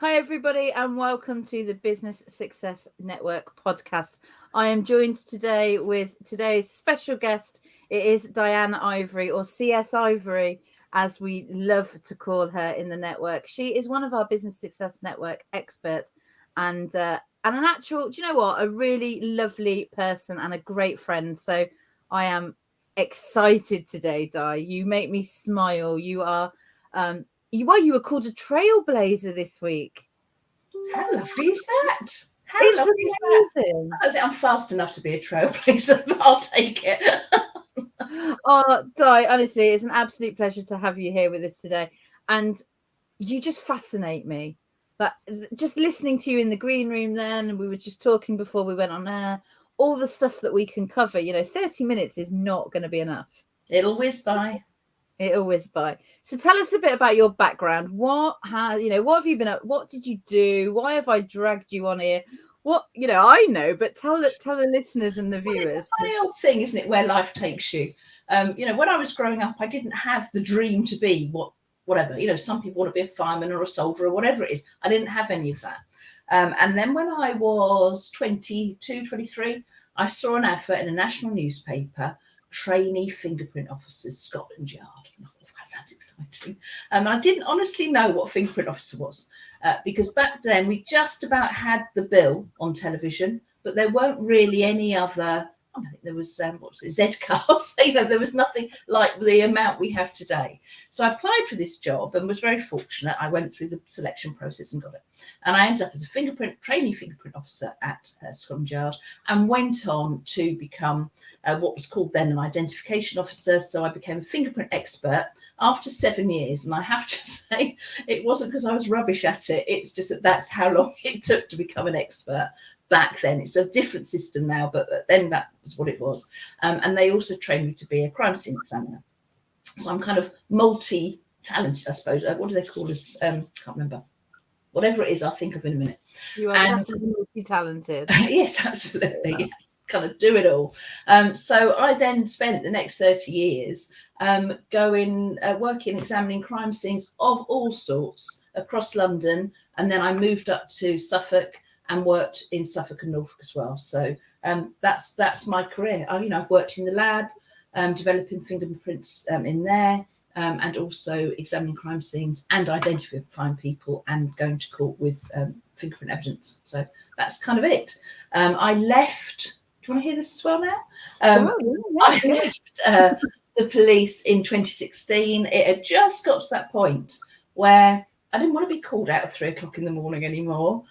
Hi, everybody, and welcome to the Business Success Network podcast. I am joined today with today's special guest. It is Diane Ivory, or CS Ivory, as we love to call her in the network. She is one of our Business Success Network experts and an actual, do you know what, a really lovely person and a great friend. So I am excited today, Di. You make me smile. You are you were called a trailblazer this week. How lovely is that? How It's lovely is that? amazing. I don't think I'm fast enough to be a trailblazer, but I'll take it. Oh, Di, honestly, it's an absolute pleasure to have you here with us today. And you just fascinate me. Like just listening to you in the green room then, we were just talking before we went on air, all the stuff that we can cover, 30 minutes is not going to be enough. It'll whiz by. It'll whiz by. So tell us a bit about your background. What have you been up? What did you do? Why have I dragged you on here? What, I know, but tell the listeners and the viewers. It's a funny old thing, isn't it, where life takes you. When I was growing up, I didn't have the dream to be whatever. Some people want to be a fireman or a soldier or whatever it is. I didn't have any of that. And then when I was 22, 23, I saw an advert in a national newspaper, trainee fingerprint officers, Scotland Yard. That sounds exciting. I didn't honestly know what a fingerprint officer was because back then we just about had the bill on television, but there weren't really any other. I think there was Z-Cars. There was nothing like the amount we have today. So I applied for this job and was very fortunate. I went through the selection process and got it. And I ended up as a trainee fingerprint officer at Scotland Yard and went on to become what was called then an identification officer. So I became a fingerprint expert after 7 years. And I have to say, it wasn't because I was rubbish at it. It's just that's how long it took to become an expert. Back then, it's a different system now, but then that was what it was. And they also trained me to be a crime scene examiner. So I'm kind of multi-talented, I suppose. What do they call us? Can't remember. Whatever it is, I'll think of in a minute. You are multi-talented. Yes, absolutely. Yeah. Kind of do it all. So I then spent the next 30 years working, examining crime scenes of all sorts across London. And then I moved up to Suffolk and worked in Suffolk and Norfolk as well. So that's my career. I've worked in the lab, developing fingerprints in there, and also examining crime scenes and identifying people and going to court with fingerprint evidence. So that's kind of it. I left. Do you want to hear this as well now? I left the police in 2016. It had just got to that point where I didn't want to be called out at 3 o'clock in the morning anymore.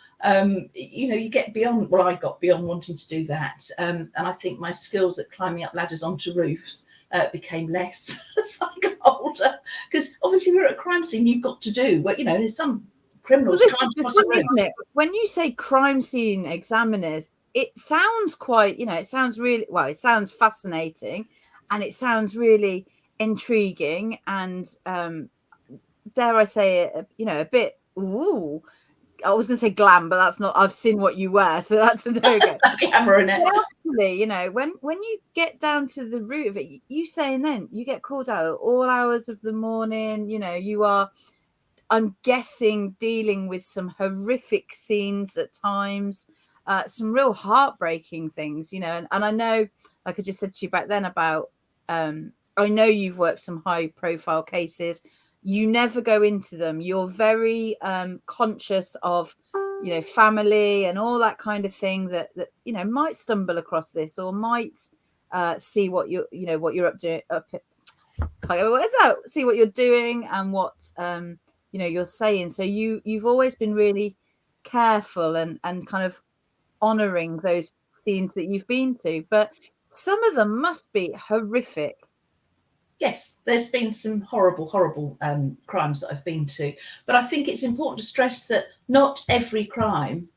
You get beyond, I got beyond wanting to do that. And I think my skills at climbing up ladders onto roofs became less as I got older. Because obviously we're at a crime scene, you've got to do what, there's some criminals trying to cross a road. Isn't it? When you say crime scene examiners, it sounds quite, it sounds really, it sounds fascinating and it sounds really intriguing and, dare I say it, a bit, ooh, I was going to say glam, but that's not, I've seen what you wear. So that's a no-go. Glamour in it. Actually, when you get down to the root of it, you saying then you get called out at all hours of the morning, you are, I'm guessing, dealing with some horrific scenes at times, some real heartbreaking things, and I know, like I just said to you back then about, I know you've worked some high profile cases. You never go into them. You're very conscious of, family and all that kind of thing that might stumble across this or might see what what you're up to. See what you're doing and what you're saying. So you've always been really careful and kind of honoring those scenes that you've been to. But some of them must be horrific. Yes, there's been some horrible crimes that I've been to, but I think it's important to stress that not every crime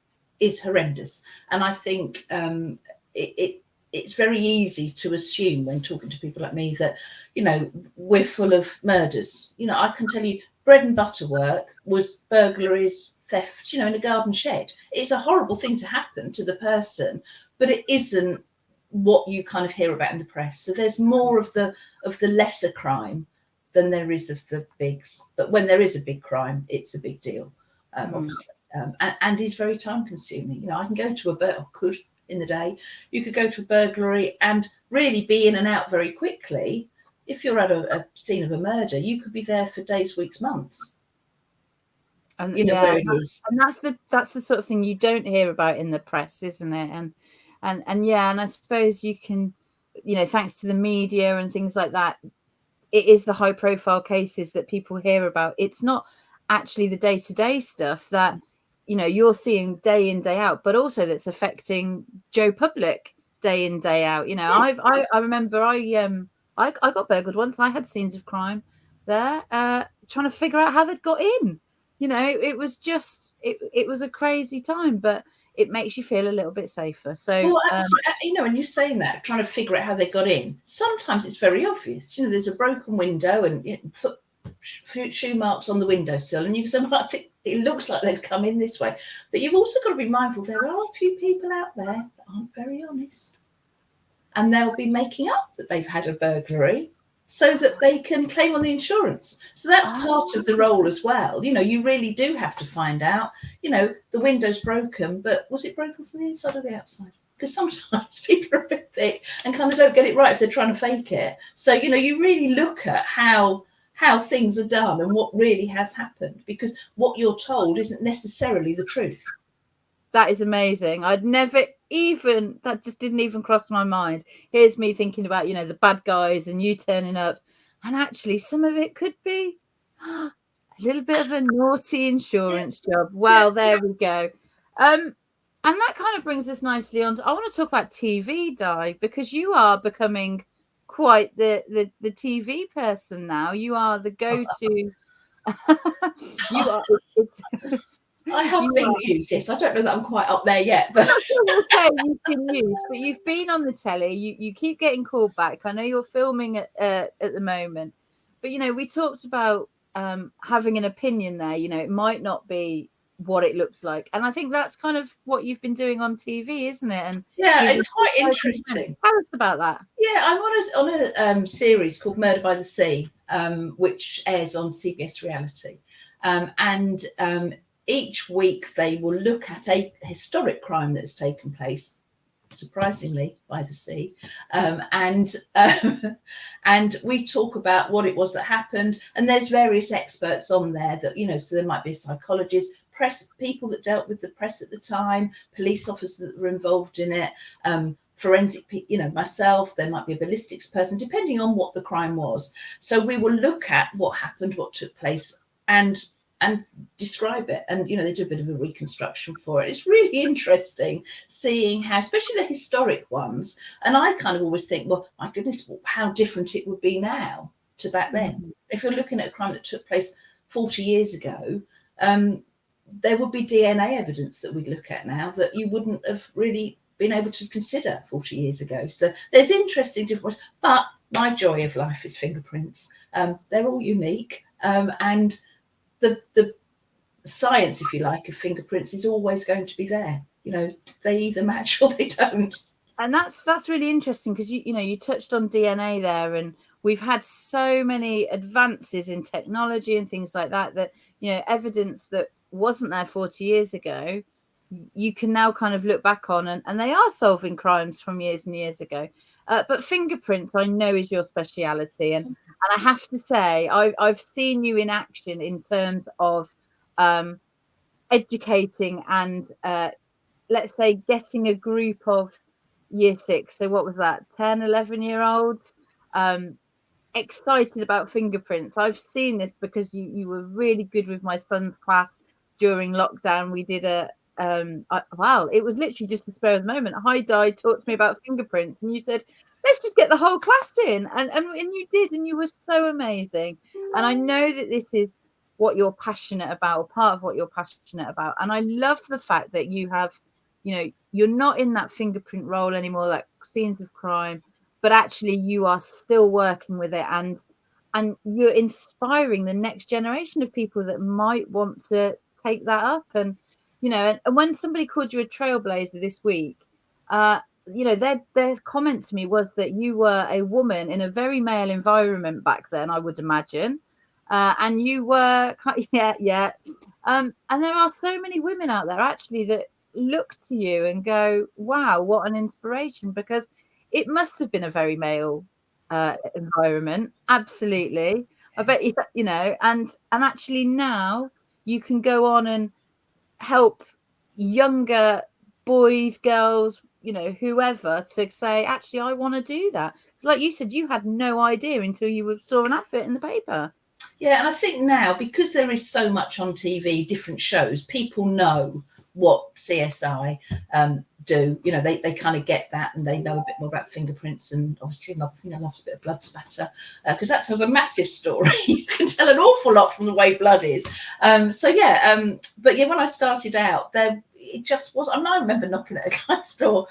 is horrendous, and I think it's very easy to assume when talking to people like me that we're full of murders. I can tell you, bread and butter work was burglaries, theft, in a garden shed. It's a horrible thing to happen to the person, but it isn't what you kind of hear about in the press. So there's more of the lesser crime than there is of the bigs. But when there is a big crime, it's a big deal, obviously. and is very time consuming. I can go to could in the day, you could go to a burglary and really be in and out very quickly. If you're at a scene of a murder, you could be there for days, weeks, months. And where it is. And that's the sort of thing you don't hear about in the press, isn't it? And I suppose you can, thanks to the media and things like that, it is the high profile cases that people hear about. It's not actually the day-to-day stuff that you're seeing day in, day out, but also that's affecting Joe Public day in, day out. Yes. I remember I got burgled once and I had scenes of crime there, trying to figure out how they'd got in. It was just it was a crazy time, but it makes you feel a little bit safer. So, well, absolutely. And you're saying that, trying to figure out how they got in. Sometimes it's very obvious. There's a broken window and shoe marks on the windowsill, and you say, well, I think it looks like they've come in this way. But you've also got to be mindful there are a few people out there that aren't very honest, and they'll be making up that they've had a burglary so that they can claim on the insurance. So that's part of the role as well. You really do have to find out, the window's broken, but was it broken from the inside or the outside? Because sometimes people are a bit thick and kind of don't get it right if they're trying to fake it. So, you really look at how things are done and what really has happened, because what you're told isn't necessarily the truth. That is amazing. That just didn't even cross my mind. Here's me thinking about, the bad guys and you turning up. And actually, some of it could be a little bit of a naughty insurance job. Well, there we go. And that kind of brings us nicely on. I want to talk about TV, Di, because you are becoming quite the TV person now. You are the go-to. You are. I have been used, yes. I don't know that I'm quite up there yet, but you've been used, but you've been on the telly. You keep getting called back. I know you're filming at the moment, but we talked about having an opinion there. It might not be what it looks like, and I think that's kind of what you've been doing on TV, isn't it? And it's quite interesting. Tell us about that. Yeah, I'm on a series called Murder by the Sea, which airs on CBS Reality, and each week they will look at a historic crime that's taken place, surprisingly, by the sea, and we talk about what it was that happened. And there's various experts on there that so there might be a psychologist, press people that dealt with the press at the time, police officers that were involved in it, forensic, myself. There might be a ballistics person, depending on what the crime was. So we will look at what happened, what took place, and describe it. And they do a bit of a reconstruction for it. It's really interesting seeing how, especially the historic ones, and I kind of always think, well, my goodness, how different it would be now to back then. Mm-hmm. If you're looking at a crime that took place 40 years ago, there would be DNA evidence that we'd look at now that you wouldn't have really been able to consider 40 years ago. So there's interesting differences, but my joy of life is fingerprints. They're all unique, and the science, if you like, of fingerprints is always going to be there. They either match or they don't. And that's really interesting, because you touched on DNA there, and we've had so many advances in technology and things like that evidence that wasn't there 40 years ago, you can now kind of look back on, and they are solving crimes from years and years ago. But fingerprints, I know, is your speciality, and I have to say, I've seen you in action in terms of educating and let's say getting a group of year 6. So what was that? 10, 11-year-olds excited about fingerprints. I've seen this because you were really good with my son's class during lockdown. We did it was literally just a spur of the moment. Hi, Di, talk to me about fingerprints, and you said, let's just get the whole class in, and you did, and you were so amazing. And I know that this is what you're passionate about, or part of what you're passionate about, and I love the fact that you have, you're not in that fingerprint role anymore, like scenes of crime, but actually you are still working with it, and you're inspiring the next generation of people that might want to take that up. And and when somebody called you a trailblazer this week, their comment to me was that you were a woman in a very male environment back then, I would imagine, and you were, yeah. And there are so many women out there actually that look to you and go, wow, what an inspiration, because it must have been a very male environment. Absolutely. I bet you know, and actually now you can go on and help younger boys, girls, you know, whoever, to say, actually, I want to do that. Because like you said, you had no idea until you saw an advert in the paper. Yeah, and I think now, because there is so much on TV, different shows, people know what CSI do. You know, they kind of get that, and they know a bit more about Fingerprints. And obviously another thing I love is a bit of blood spatter, because that tells a massive story. You can tell an awful lot from the way blood is. So yeah, but yeah, when I started out, it just was. I mean, I remember knocking at a guy's door.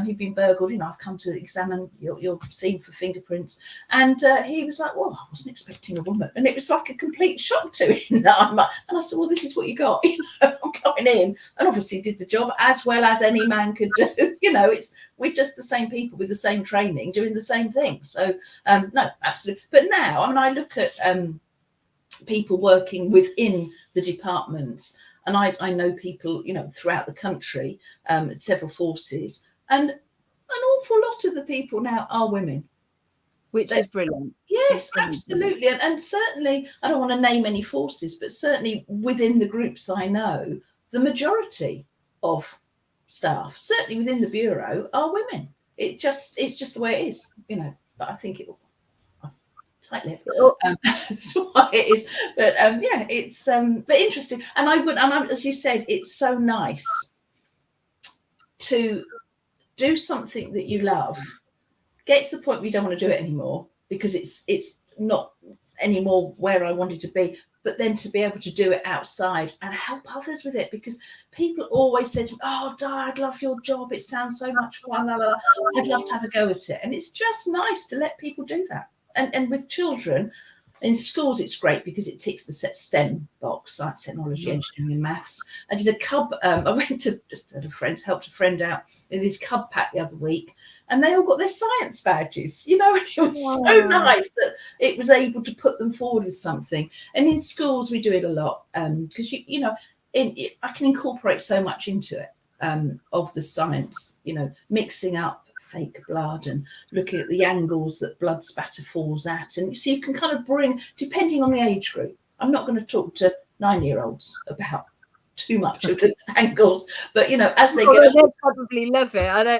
He'd been burgled. You know, I've come to examine your scene for fingerprints, and he was like, "Well, I wasn't expecting a woman," and it was like a complete shock to him. And I said, "Well, this is what you got. You know, I'm coming in," and obviously did the job as well as any man could do. You know, we're just the same people with the same training doing the same thing. So no, absolutely. But now, I mean, I look at people working within the departments. And I know people, you know, throughout the country, several forces, and an awful lot of the people now are women. Which is brilliant. Yes, absolutely. And certainly, I don't want to name any forces, but certainly within the groups I know, the majority of staff, certainly within the Bureau, are women. It's just the way it is, you know, but I think it will. That's why it is, but yeah, it's but interesting. And as you said, it's so nice to do something that you love, get to the point where you don't want to do it anymore because it's not anymore where I wanted to be, but then to be able to do it outside and help others with it, because people always said to me, "Oh, Di, I'd love your job, it sounds so much fun, I'd love to have a go at it." And it's just nice to let people do that. And with children in schools, it's great because it ticks the set STEM box: science, technology, engineering, and maths. I did a cub. I went to just at a friend's, helped a friend out with his cub pack the other week, and they all got their science badges. You know, and it was so nice that it was able to put them forward with something. And in schools, we do it a lot because you know, I can incorporate so much into it of the science. You know, mixing up fake blood and looking at the angles that blood spatter falls at, and so you can kind of bring, depending on the age group. I'm not going to talk to 9-year-olds about too much of the angles, but you know, as they get older, they'll probably love it. I know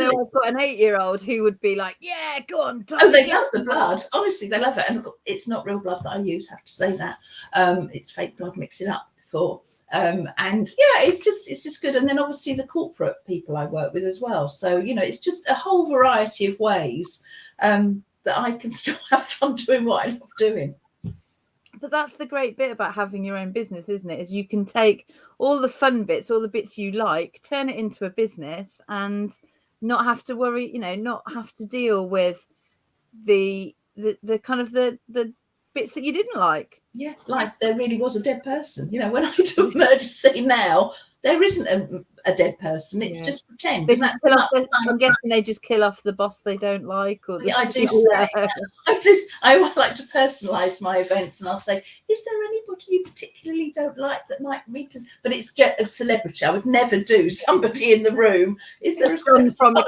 I've got an 8-year-old who would be like, "Yeah, go on, Tom." Oh, they love the blood. Honestly, they love it. And it's not real blood that I use, I have to say that. It's fake blood, mix it up before. And yeah, it's just good. And then obviously the corporate people I work with as well. So, you know, it's just a whole variety of ways that I can still have fun doing what I love doing. But that's the great bit about having your own business, isn't it? Is you can take all the fun bits, all the bits you like, turn it into a business and not have to worry, you know, not have to deal with the kind of the bits that you didn't like. Yeah, like there really was a dead person. You know, when I do a murder scene now, there isn't a dead person. It's just pretend. They just I'm guessing they just kill off the boss they don't like, or the I like to personalise my events, and I'll say, "Is there anybody you particularly don't like that might meet us?" But it's a celebrity. I would never do somebody in the room. Is there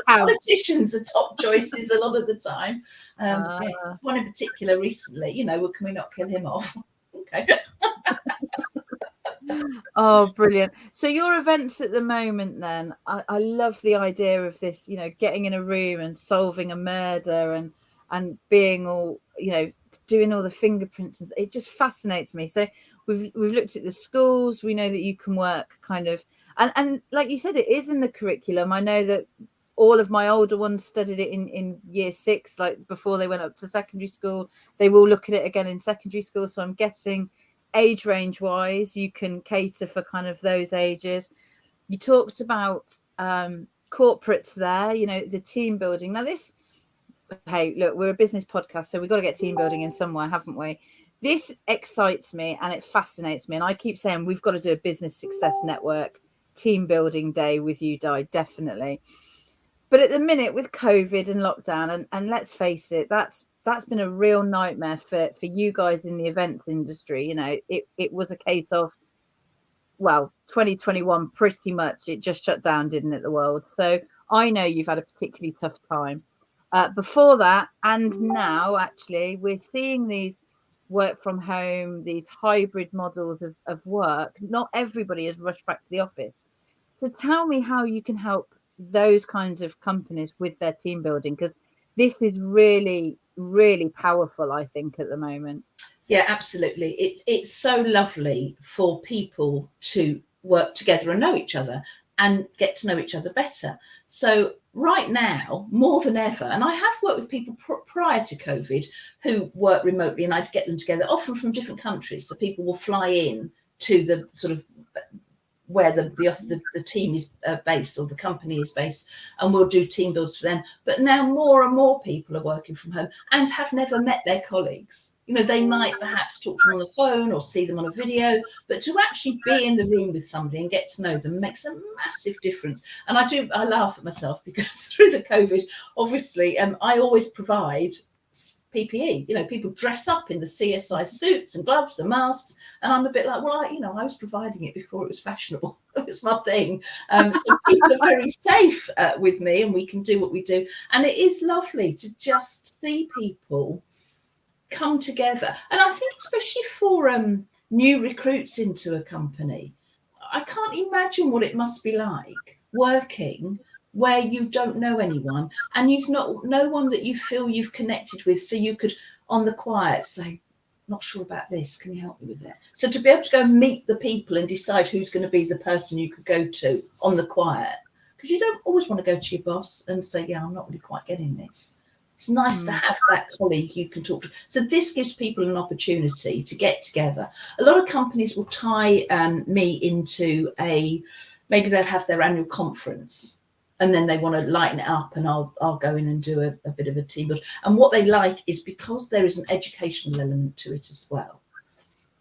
politicians are top choices a lot of the time. Yes, one in particular recently. You know, well, can we not kill him off? Okay. Oh, brilliant. So your events at the moment then, I love the idea of this, you know, getting in a room and solving a murder and being all, you know, doing all the fingerprints. It just fascinates me. So we've looked at the schools. We know that you can work kind of, and like you said, it is in the curriculum. I know that all of my older ones studied it in year 6, like before they went up to secondary school. They will look at it again in secondary school. So I'm guessing age range wise, you can cater for kind of those ages. You talked about corporates there, you know, the team building. Now this, hey, look, we're a business podcast, so we've got to get team building in somewhere, haven't we? This excites me and it fascinates me. And I keep saying we've got to do a business success network team building day with you, Di, definitely. But at the minute with COVID and lockdown, and let's face it, that's that's been a real nightmare for you guys in the events industry. You know, it was a case of, well, 2021 pretty much it just shut down, didn't it, the world? So I know you've had a particularly tough time before that, and now actually we're seeing these work from home, these hybrid models of work. Not everybody has rushed back to the office. So tell me how you can help those kinds of companies with their team building, because this is really, really powerful, I think, at the moment. Yeah, absolutely. It's so lovely for people to work together and know each other and get to know each other better. So right now, more than ever, and I have worked with people prior to COVID who work remotely, and I'd get them together, often from different countries. So people will fly in to the sort of where the team is based, or the company is based, and we'll do team builds for them. But now more and more people are working from home and have never met their colleagues. You know, they might perhaps talk to them on the phone or see them on a video, but to actually be in the room with somebody and get to know them makes a massive difference. And I laugh at myself because through the COVID, obviously, I always provide PPE. You know, people dress up in the CSI suits and gloves and masks, and I'm a bit like, well, I was providing it before it was fashionable. It was my thing. So people are very safe with me, and we can do what we do. And it is lovely to just see people come together. And I think especially for new recruits into a company, I can't imagine what it must be like working where you don't know anyone and you've not no one that you feel you've connected with, so you could on the quiet say, not sure about this, can you help me with it? So to be able to go and meet the people and decide who's going to be the person you could go to on the quiet, because you don't always want to go to your boss and say, yeah, I'm not really quite getting this. It's nice to have that colleague you can talk to. So this gives people an opportunity to get together. A lot of companies will tie me into maybe they'll have their annual conference, and then they want to lighten it up, and I'll go in and do a bit of a team build. And what they like is because there is an educational element to it as well.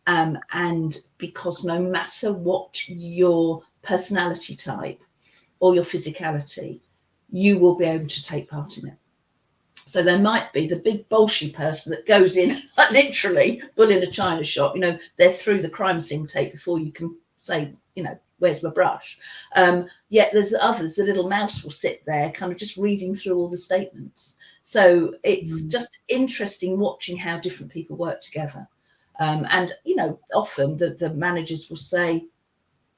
And because no matter what your personality type or your physicality, you will be able to take part in it. So there might be the big bolshy person that goes in literally bull in a china shop, you know, they're through the crime scene tape before you can say, you know, where's my brush? Yet there's others, the little mouse will sit there kind of just reading through all the statements. So it's just interesting watching how different people work together. And, you know, often the managers will say,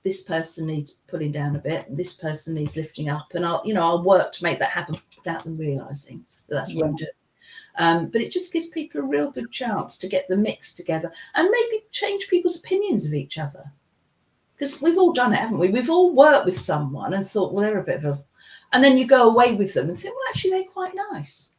this person needs pulling down a bit, and this person needs lifting up. And I'll work to make that happen without them realising that that's what I'm doing. But it just gives people a real good chance to get the mix together and maybe change people's opinions of each other. Because we've all done it, haven't we? We've all worked with someone and thought, well, they're a bit of a... And then you go away with them and think, well, actually, they're quite nice.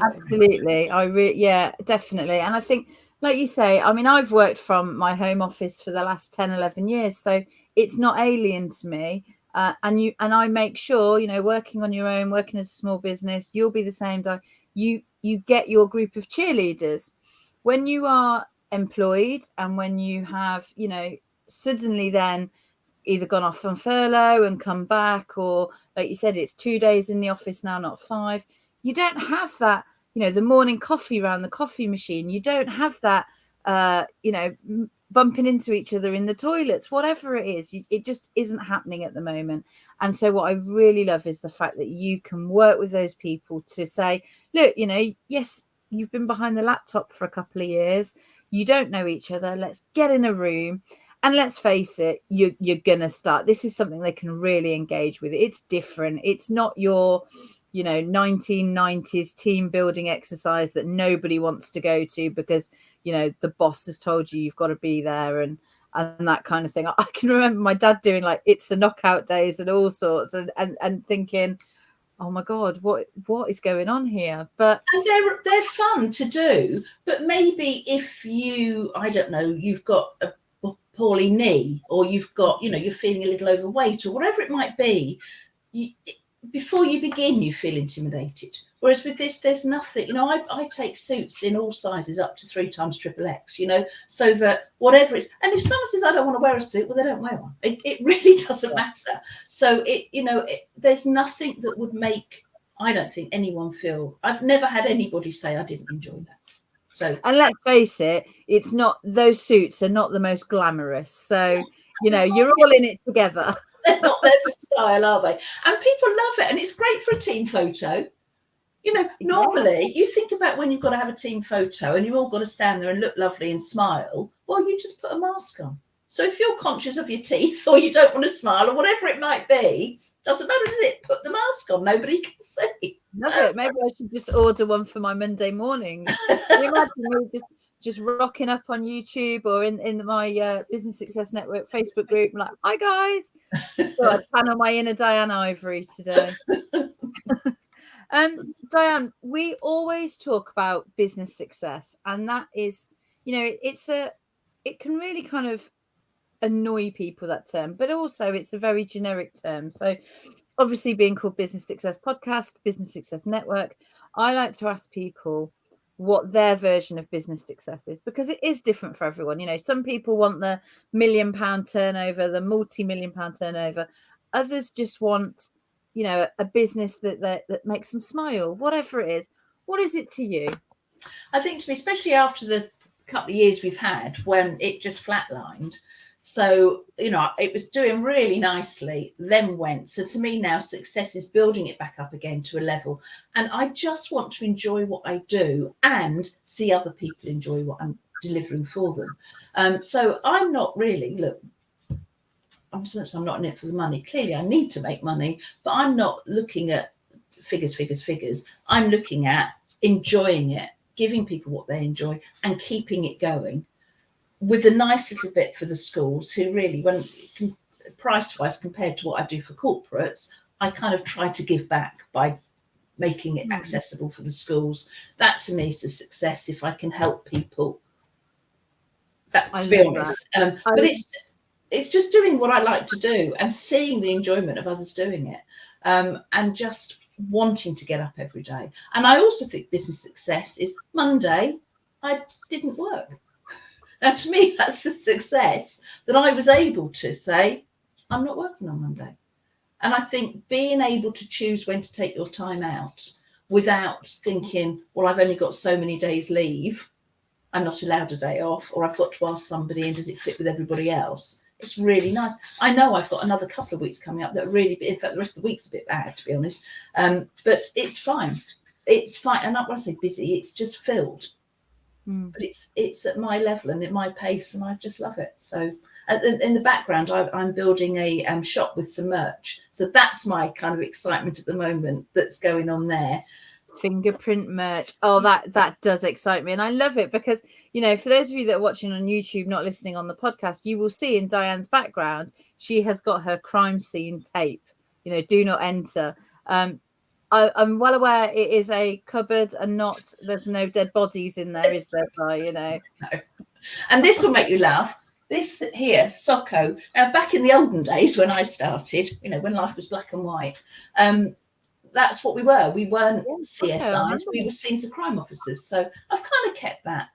Absolutely. Yeah, definitely. And I think, like you say, I mean, I've worked from my home office for the last 10, 11 years. So it's not alien to me. And I make sure, you know, working on your own, working as a small business, you'll be the same. You get your group of cheerleaders. When you are employed and when you have, you know, suddenly then either gone off on furlough and come back, or like you said, it's 2 days in the office now, not 5. You don't have that, you know, the morning coffee around the coffee machine. You don't have that, you know, bumping into each other in the toilets, whatever it is. It just isn't happening at the moment. And so what I really love is the fact that you can work with those people to say, look, you know, yes, you've been behind the laptop for a couple of years. You don't know each other. Let's get in a room. And let's face it, you're going to start. This is something they can really engage with. It's different. It's not your, you know, 1990s team building exercise that nobody wants to go to because, you know, the boss has told you you've got to be there and that kind of thing. I can remember my dad doing like it's a knockout days and all sorts and thinking, oh my God, what is going on here? But and they're fun to do. But maybe if you, I don't know, you've got a poorly knee, or you've got, you know, you're feeling a little overweight, or whatever it might be, before you begin you feel intimidated. Whereas with this, there's nothing, you know, I take suits in all sizes up to 3 times XXX, you know, so that whatever it's, and if someone says I don't want to wear a suit, well, they don't wear one. It really doesn't matter. So it, you know, there's nothing that would make I don't think anyone I've never had anybody say I didn't enjoy that. So, and let's face it, it's not, those suits are not the most glamorous. So, you know, you're all in it together. they're not there for style, are they? And people love it. And it's great for a team photo. You know, normally you think about when you've got to have a team photo and you all got to stand there and look lovely and smile. Well, you just put a mask on. So if you're conscious of your teeth or you don't want to smile or whatever it might be, doesn't matter, does it? Put the mask on. Nobody can see. Love it. Maybe I should just order one for my Monday mornings. Can you imagine me just rocking up on YouTube or in my Business Success Network Facebook group, like, hi guys. So I channel my inner Diane Ivory today. Diane, we always talk about business success, and that is, you know, it can really kind of annoy people, that term, but also it's a very generic term. So obviously, being called Business Success Podcast, Business Success Network, I like to ask people what their version of business success is, because it is different for everyone. You know, some people want the £1 million turnover, the multi-million-pound turnover. Others just want, you know, a business that makes them smile, whatever it is. What is it to you? I think, to me, especially after the couple of years we've had when it just flatlined. So, you know, it was doing really nicely, then went. So to me now, success is building it back up again to a level. And I just want to enjoy what I do and see other people enjoy what I'm delivering for them. So I'm not really, look, I'm not in it for the money. Clearly, I need to make money, but I'm not looking at figures. I'm looking at enjoying it, giving people what they enjoy and keeping it going, with a nice little bit for the schools who really, when price-wise compared to what I do for corporates, I kind of try to give back by making it accessible for the schools. That to me is a success if I can help people. That, to be honest. But it's just doing what I like to do and seeing the enjoyment of others doing it, and just wanting to get up every day. And I also think business success is Monday, I didn't work. Now, to me, that's a success that I was able to say, I'm not working on Monday. And I think being able to choose when to take your time out without thinking, well, I've only got so many days leave, I'm not allowed a day off, or I've got to ask somebody, and does it fit with everybody else? It's really nice. I know I've got another couple of weeks coming up that really, in fact, the rest of the week's a bit bad, to be honest. But it's fine. It's fine. And when I say busy, it's just filled. But it's at my level and at my pace, and I just love it. So in the background, I'm building a shop with some merch. So that's my kind of excitement at the moment that's going on there. Fingerprint merch. Oh, that does excite me, and I love it because, you know, for those of you that are watching on YouTube, not listening on the podcast, you will see in Diane's background she has got her crime scene tape. You know, do not enter. I'm well aware it is a cupboard and not, there's no dead bodies in there, is there? You know. No. And this will make you laugh. This here, Socko. Now, back in the olden days when I started, you know, when life was black and white, that's what we were. We weren't CSIs. We were scenes of crime officers. So I've kind of kept that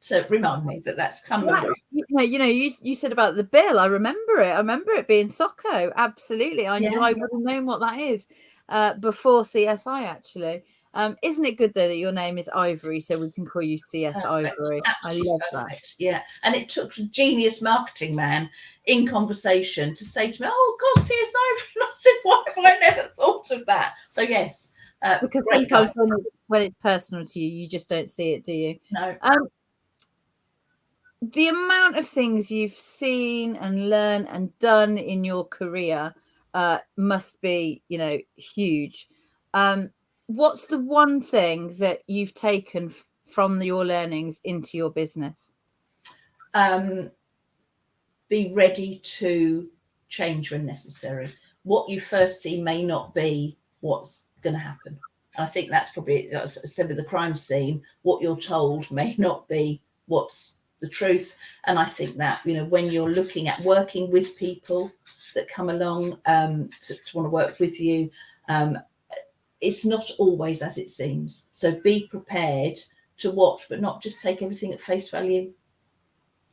to remind me that that's kind of you know, you said about the bill. I remember it. I remember it being Socko. Absolutely. I knew I would have known what that is before CSI, actually. Isn't it good though that your name is Ivory, so we can call you CS Ivory? Absolutely, I love that. Yeah, and it took a genius marketing man in conversation to say to me, "Oh God, CS Ivory." And I said, "Why have I never thought of that?" So yes, because sometimes when it's personal to you, you just don't see it, do you? No. The amount of things you've seen and learned and done in your career must be, you know, huge. What's the one thing that you've taken from your learnings into your business? Be ready to change when necessary. What you first see may not be what's going to happen. And I think that's probably, as I said with the crime scene, what you're told may not be what's the truth. And I think that, you know, when you're looking at working with people that come along to want to work with you, it's not always as it seems. So be prepared to watch, but not just take everything at face value.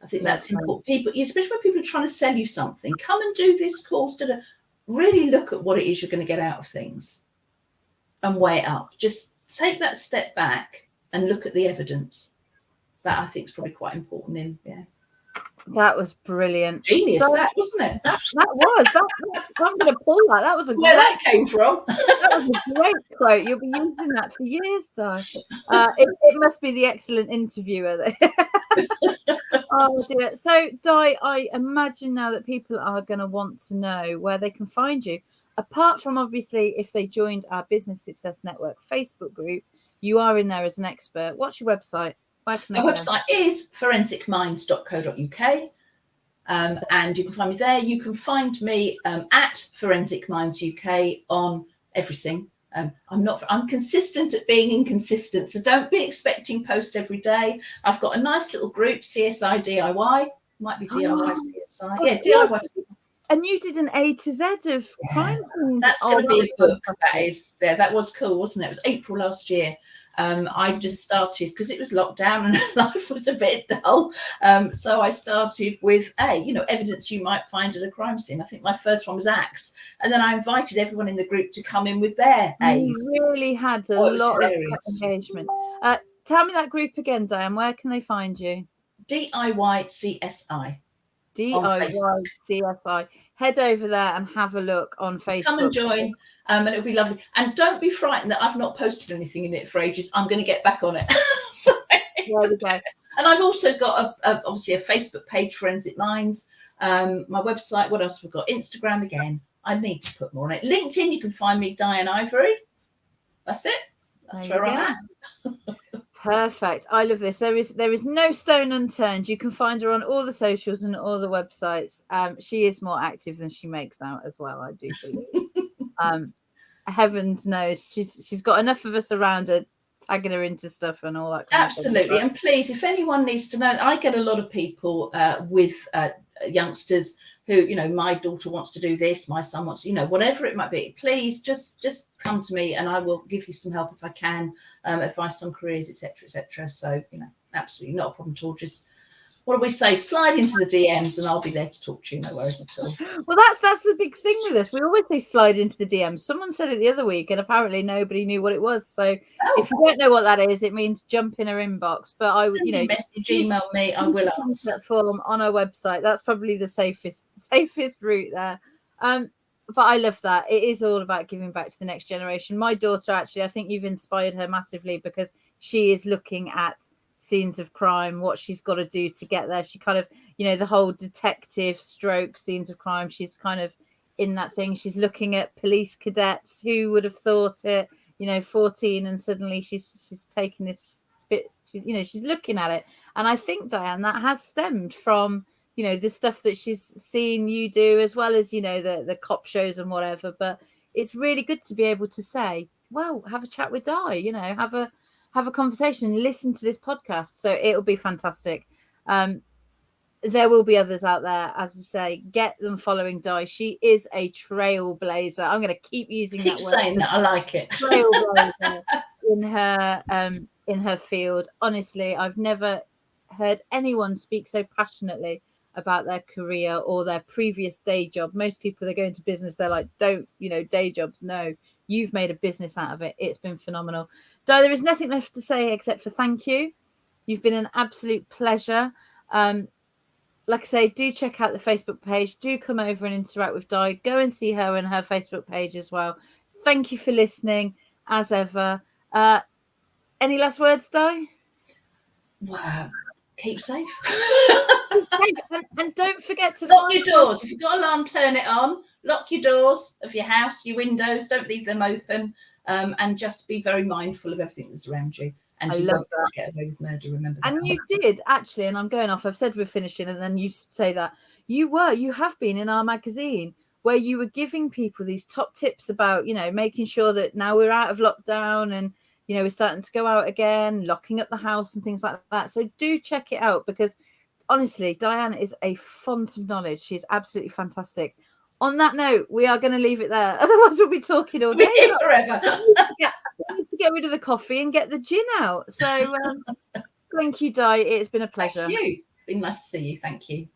I think that's important. People, especially when people are trying to sell you something, come and do this course, really look at what it is you're going to get out of things. and weigh it up. Just take that step back and look at the evidence. That I think is probably quite important. That was brilliant. Genius, that wasn't it? That was. I'm going to pull that. That was where that came from. That was a great quote. You'll be using that for years, Di. It must be the excellent interviewer there. Oh dear. So, Di, I imagine now that people are going to want to know where they can find you. Apart from obviously if they joined our Business Success Network Facebook group, you are in there as an expert. What's your website? Where can My website is forensicminds.co.uk. And you can find me there. You can find me at Forensic Minds UK on everything. I'm consistent at being inconsistent, so don't be expecting posts every day. I've got a nice little group, CSI DIY. Might be DIY CSI. Yeah, DIY CSI. And you did an A to Z of crime. That's going to be a book. That is. Yeah, that was cool, wasn't it? It was April last year. I just started because it was lockdown and life was a bit dull. So I started with evidence you might find at a crime scene. I think my first one was axe, and then I invited everyone in the group to come in with their A's. You really had a lot of engagement. Tell me that group again, Diane. Where can they find you? DIY CSI. DIY CSI. Head over there and have a look on Facebook. Come and join. And it'll be lovely. And don't be frightened that I've not posted anything in it for ages. I'm going to get back on it. There we go. And I've also got obviously a Facebook page, Forensic Minds. My website. What else have we got? Instagram again. I need to put more on it. LinkedIn. You can find me, Diane Ivory. That's it. That's where I'm at. Perfect. I love this. There is no stone unturned. You can find her on all the socials and all the websites. She is more active than she makes out as well, I do believe. Heavens knows she's got enough of us around her, tagging her into stuff and all that kind Absolutely. of thing. And please, if anyone needs to know, I get a lot of people with youngsters who, my daughter wants to do this, my son wants, whatever it might be. Please just come to me and I will give you some help if I can, advice on careers, etc. So, absolutely not a problem at all. Just, what do we say? Slide into the DMs and I'll be there to talk to you. No worries at all. Well, that's the big thing with us. We always say slide into the DMs. Someone said it the other week and apparently nobody knew what it was. So if you don't know what that is, it means jump in our inbox. But I would, message, email me, I will answer. Form on our website. That's probably the safest route there. But I love that. It is all about giving back to the next generation. My daughter, actually, I think you've inspired her massively because she is looking at scenes of crime, what she's got to do to get there. She kind of, the whole detective stroke scenes of crime, she's kind of in that thing. She's looking at police cadets. Who would have thought it, 14, and suddenly she's taking this bit, she's looking at it. And I think, Diane, that has stemmed from the stuff that she's seen you do, as well as the cop shows and whatever. But it's really good to be able to say, well, have a chat with Di, have a conversation, listen to this podcast. So it'll be fantastic. There will be others out there, as you say. Get them following Di. She is a trailblazer. I'm going to keep using that word. Keep saying that. I like it. Trailblazer in her field. Honestly, I've never heard anyone speak so passionately about their career or their previous day job. Most people, they go into business, they're like, don't, day jobs. No, you've made a business out of it. It's been phenomenal. Di, there is nothing left to say except for thank you. You've been an absolute pleasure. Like I say, do check out the Facebook page. Do come over and interact with Di. Go and see her on her Facebook page as well. Thank you for listening, as ever. Any last words, Di? Wow. Keep safe. And don't forget to lock your doors. If you've got a alarm, turn it on. Lock your doors of your house, your windows. Don't leave them open. And just be very mindful of everything that's around you. And I love that. Get away with murder, remember that. And you did, actually, and I'm going off. I've said we're finishing, and then you say that. You have been in our magazine where you were giving people these top tips about, making sure that now we're out of lockdown and, we're starting to go out again, locking up the house and things like that. So do check it out because, honestly, Diane is a font of knowledge. She's absolutely fantastic. On that note, we are going to leave it there. Otherwise, we'll be talking all day. Forever. We need to get rid of the coffee and get the gin out. So thank you, Di. It's been a pleasure. Thank you. Been nice to see you. Thank you.